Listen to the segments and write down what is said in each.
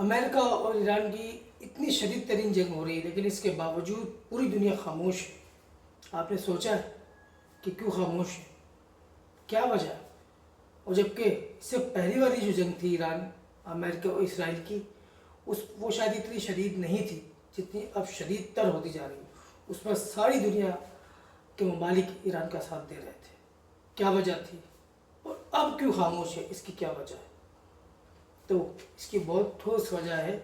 امریکہ اور ایران کی اتنی شدید ترین جنگ ہو رہی ہے، لیکن اس کے باوجود پوری دنیا خاموش ہے۔ آپ نے سوچا ہے کہ کیوں خاموش ہے؟ کیا وجہ ہے؟ اور جبکہ اس سے پہلی والی جو جنگ تھی ایران امریکہ اور اسرائیل کی، وہ شاید اتنی شدید نہیں تھی جتنی اب شدید تر ہوتی جا رہی ہے۔ اس میں ساری دنیا کے ممالک ایران کا ساتھ دے رہے تھے۔ کیا وجہ تھی اور اب کیوں خاموش ہے؟ اس کی کیا وجہ ہے؟ تو اس کی بہت ٹھوس وجہ ہے،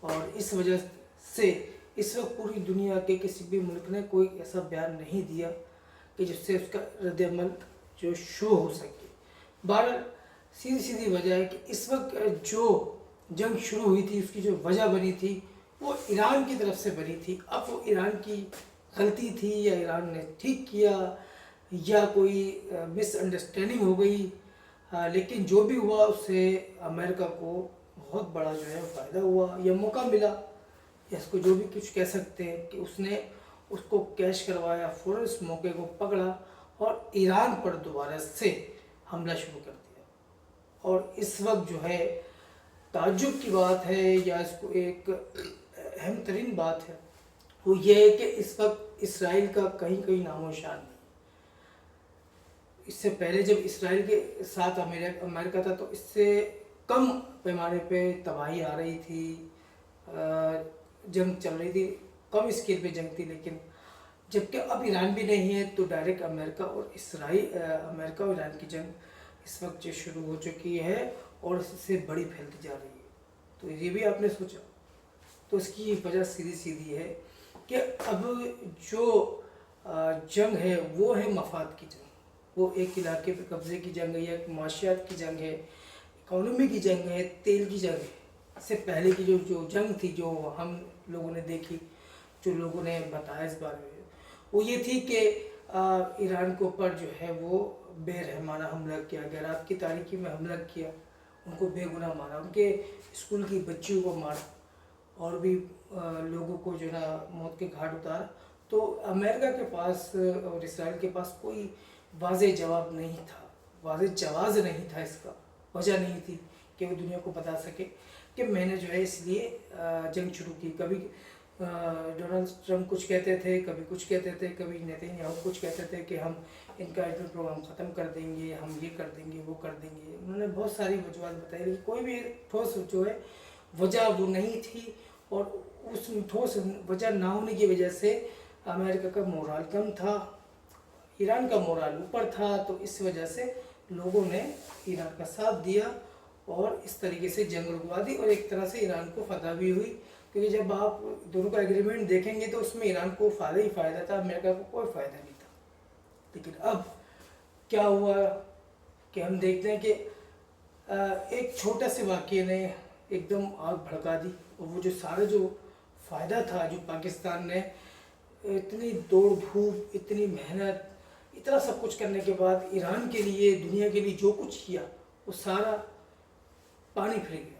اور اس وجہ سے اس وقت پوری دنیا کے کسی بھی ملک نے کوئی ایسا بیان نہیں دیا کہ جس سے اس کا رد عمل جو شو ہو سکے۔ بہرحال سیدھی وجہ ہے کہ اس وقت جو جنگ شروع ہوئی تھی، اس کی جو وجہ بنی تھی وہ ایران کی طرف سے بنی تھی۔ اب وہ ایران کی غلطی تھی یا ایران نے ٹھیک کیا یا کوئی مس انڈرسٹینڈنگ ہو گئی، لیکن جو بھی ہوا اس سے امریکہ کو بہت بڑا جو ہے فائدہ ہوا یا موقع ملا، یا اس کو جو بھی کچھ کہہ سکتے ہیں کہ اس نے اس کو کیش کروایا، فوراً اس موقع کو پکڑا اور ایران پر دوبارہ سے حملہ شروع کر دیا۔ اور اس وقت جو ہے تعجب کی بات ہے یا اس کو ایک اہم ترین بات ہے وہ یہ ہے کہ اس وقت اسرائیل کا کہیں نام و نشان نہیں۔ اس سے پہلے جب اسرائیل کے ساتھ امریکہ تھا تو اس سے کم پیمانے پہ تباہی آ رہی تھی، جنگ چل رہی تھی، کم اسکیل پہ جنگ تھی، لیکن جبکہ اب ایران بھی نہیں ہے تو ڈائریکٹ امریکہ اور ایران کی جنگ اس وقت جو شروع ہو چکی ہے اور اس سے بڑی پھیلتی جا رہی ہے۔ تو یہ بھی آپ نے سوچا، تو اس کی وجہ سیدھی ہے کہ اب جو جنگ ہے وہ ہے مفاد کی جنگ، وہ ایک علاقے پہ قبضے کی جنگ ہے، یا ایک معاشیات کی جنگ ہے، اکانومی کی جنگ ہے، تیل کی جنگ ہے۔ اس سے پہلے کی جو جنگ تھی، جو ہم لوگوں نے دیکھی، جو لوگوں نے بتایا اس بارے میں، وہ یہ تھی کہ ایران کے اوپر جو ہے وہ بے رحمانہ حملہ کیا گیا، رات کی تاریکی میں حملہ کیا، ان کو بے گناہ مارا، ان کے اسکول کی بچیوں کو مارا، اور بھی لوگوں کو جو ہے موت کے گھاٹ اتارا۔ تو امریکہ کے پاس اور اسرائیل کے پاس کوئی واضح جواب نہیں تھا، واضح جواز نہیں تھا، اس کا وجہ نہیں تھی کہ وہ دنیا کو بتا سکے کہ میں نے جو ہے اس لیے جنگ شروع کی۔ کبھی ڈونلڈ ٹرمپ کچھ کہتے تھے، کبھی کچھ کہتے تھے، کبھی نیتن یاہو کچھ کہتے تھے کہ ہم ان کا ایٹمی پروگرام ختم کر دیں گے، ہم یہ کر دیں گے، وہ کر دیں گے۔ انہوں نے بہت ساری وجوہات بتائی، لیکن کوئی بھی ٹھوس جو ہے وجہ وہ نہیں تھی، اور اس ٹھوس وجہ نہ ہونے کی وجہ سے امریکہ کا مورال کم تھا، ایران کا مورال اوپر تھا، تو اس وجہ سے لوگوں نے ایران کا ساتھ دیا اور اس طریقے سے جنگ رکوا دی، اور ایک طرح سے ایران کو فتح بھی ہوئی، کیونکہ جب آپ دونوں کا ایگریمنٹ دیکھیں گے تو اس میں ایران کو فائدہ ہی فائدہ تھا، امریکہ کو کوئی فائدہ نہیں تھا۔ لیکن اب کیا ہوا کہ ہم دیکھتے ہیں کہ ایک چھوٹا سے واقعے نے ایک دم آگ بھڑکا دی، اور وہ جو سارا جو فائدہ تھا جو پاکستان نے اتنی دوڑ دھوپ، اتنی محنت، اتنا سب کچھ کرنے کے بعد ایران کے لیے، دنیا کے لیے جو کچھ کیا، وہ سارا پانی پھر گیا۔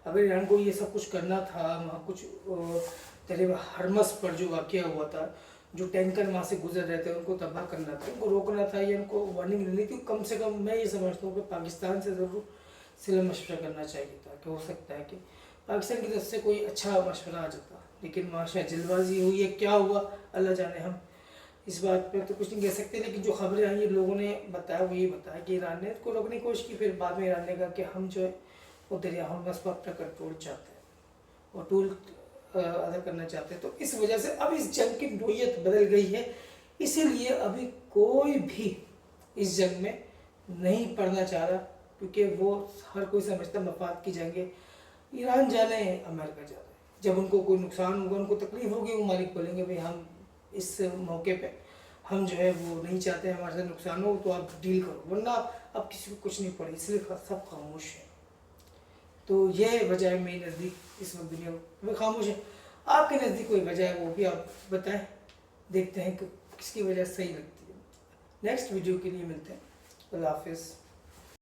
اگر ایران کو یہ سب کچھ کرنا تھا، وہاں کچھ تلے ہرمس پر جو واقعہ ہوا تھا، جو ٹینکر وہاں سے گزر رہے تھے، ان کو تباہ کرنا تھا، ان کو روکنا تھا، یا ان کو وارننگ دینی تھی، کم سے کم میں یہ سمجھتا ہوں کہ پاکستان سے ضرور صلح مشورہ کرنا چاہیے تھا، کہ ہو سکتا ہے کہ پاکستان کی طرف سے کوئی اچھا مشورہ آ جاتا، لیکن معاشرہ جلد بازی ہوئی ہے، کیا ہوا اللہ جانے، ہم اس بات پہ تو کچھ نہیں کہہ سکتے۔ لیکن جو خبریں آئیں، لوگوں نے بتایا، وہ یہ بتایا کہ ایران نے اس کو روکنے کی کوشش کی، پھر بعد میں ایران نے کہا کہ ہم جو ہے وہ دریا ہرمز پر اپنا کنٹرول چاہتے ہیں اور ٹول ادا کرنا چاہتے ہیں۔ تو اس وجہ سے اب اس جنگ کی نوعیت بدل گئی ہے، اسی لیے ابھی کوئی بھی اس جنگ میں نہیں پڑنا چاہ رہا، کیونکہ وہ ہر کوئی سمجھتا مفاد کی جنگ ہے۔ ایران جانے، امریکہ جانے، جب ان کو کوئی نقصان ہوگا، ان کو تکلیف ہوگی، وہ مالک بولیں گے بھئی ہم اس موقع پہ ہم جو ہے وہ نہیں چاہتے ہمارے ساتھ نقصان ہو، تو آپ ڈیل کرو، ورنہ اب کسی کو کچھ نہیں پڑی، اس لیے سب خاموش ہیں۔ تو یہ وجہ ہے میرے نزدیک اس وقت دنیا میں خاموش ہے۔ آپ کے نزدیک کوئی وجہ ہے وہ بھی آپ بتائیں، دیکھتے ہیں کہ کس کی وجہ صحیح لگتی ہے۔ نیکسٹ ویڈیو کے لیے ملتے ہیں، اللہ حافظ۔